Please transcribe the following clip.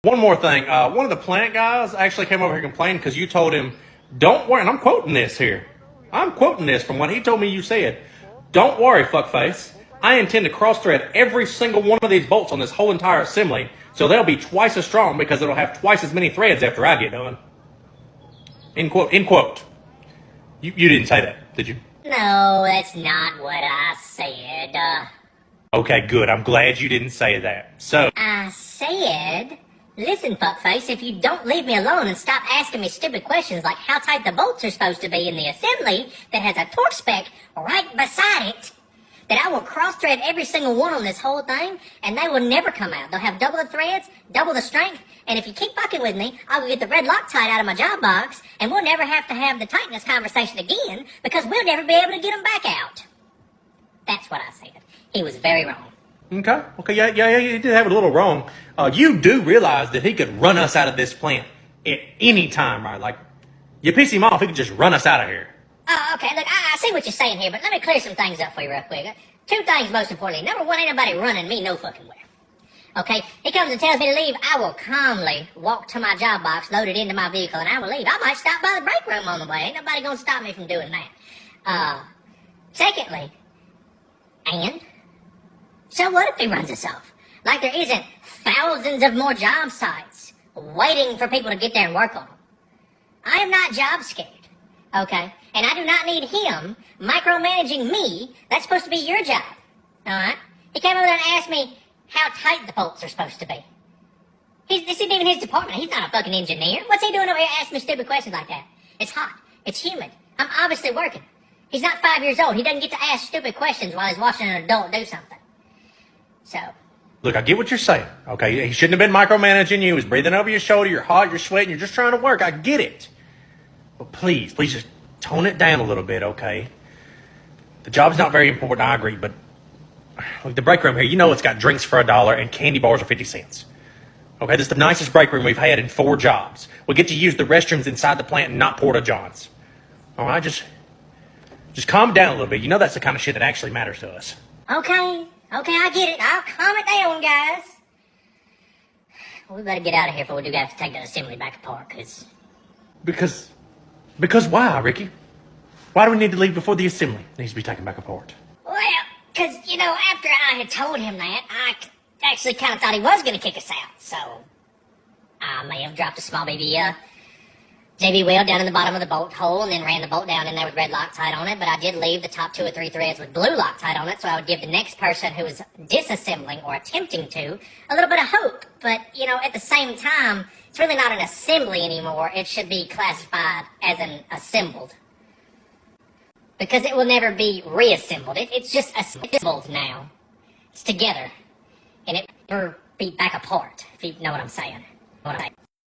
One more thing. One of the plant guys actually came over here and complained because you told him, don't worry, and I'm quoting this here. I'm quoting this from what he told me you said. Don't worry, fuckface. I intend to cross-thread every single one of these bolts on this whole entire assembly, so they'll be twice as strong because it'll have twice as many threads after I get done. End quote. End quote. You didn't say that, did you? No, that's not what I said. Okay, good. I'm glad you didn't say that. So, I said, listen, fuckface, if you don't leave me alone and stop asking me stupid questions like how tight the bolts are supposed to be in the assembly that has a torque spec right beside it, that I will cross-thread every single one on this whole thing, and they will never come out. They'll have double the threads, double the strength, and if you keep fucking with me, I will get the red Loctite out of my job box, and we'll never have to have the tightness conversation again, because we'll never be able to get them back out. That's what I said. He was very wrong. Okay, yeah, you did have it a little wrong. You do realize that he could run us out of this plant at any time, right? Like, you piss him off, he could just run us out of here. Oh, okay, look, I see what you're saying here, but let me clear some things up for you real quick. Two things most importantly. Number one, ain't nobody running me no fucking where. Okay, he comes and tells me to leave, I will calmly walk to my job box, load it into my vehicle, and I will leave. I might stop by the break room on the way. Ain't nobody gonna stop me from doing that. Secondly, and so what if he runs us off? Like there isn't thousands of more job sites waiting for people to get there and work on them. I am not job scared, okay? And I do not need him micromanaging me. That's supposed to be your job, all right? He came over there and asked me how tight the bolts are supposed to be. This isn't even his department. He's not a fucking engineer. What's he doing over here asking me stupid questions like that? It's hot. It's humid. I'm obviously working. He's not 5 years old. He doesn't get to ask stupid questions while he's watching an adult do something. So. Look, I get what you're saying, okay? He shouldn't have been micromanaging you. He was breathing over your shoulder. You're hot, you're sweating, you're just trying to work. I get it. But please just tone it down a little bit, okay? The job's not very important, I agree, but look, the break room here, you know it's got drinks for $1 and candy bars are 50 cents. Okay, this is the nicest break room we've had in 4 jobs. We get to use the restrooms inside the plant and not Porta Johns. All right, just calm down a little bit. You know that's the kind of shit that actually matters to us. Okay, I get it. I'll calm it down, guys. We better get out of here before we do have to take the assembly back apart, Because why, Ricky? Why do we need to leave before the assembly needs to be taken back apart? Well, because, after I had told him that, I actually kind of thought he was going to kick us out, so I may have dropped a small JB weld down in the bottom of the bolt hole and then ran the bolt down in there with red Loctite on it, but I did leave the top 2 or 3 threads with blue Loctite on it, so I would give the next person who was disassembling or attempting to a little bit of hope. But, at the same time, it's really not an assembly anymore. It should be classified as an assembled. Because it will never be reassembled. It's just assembled now. It's together. And it will never be back apart, if you know what I'm saying.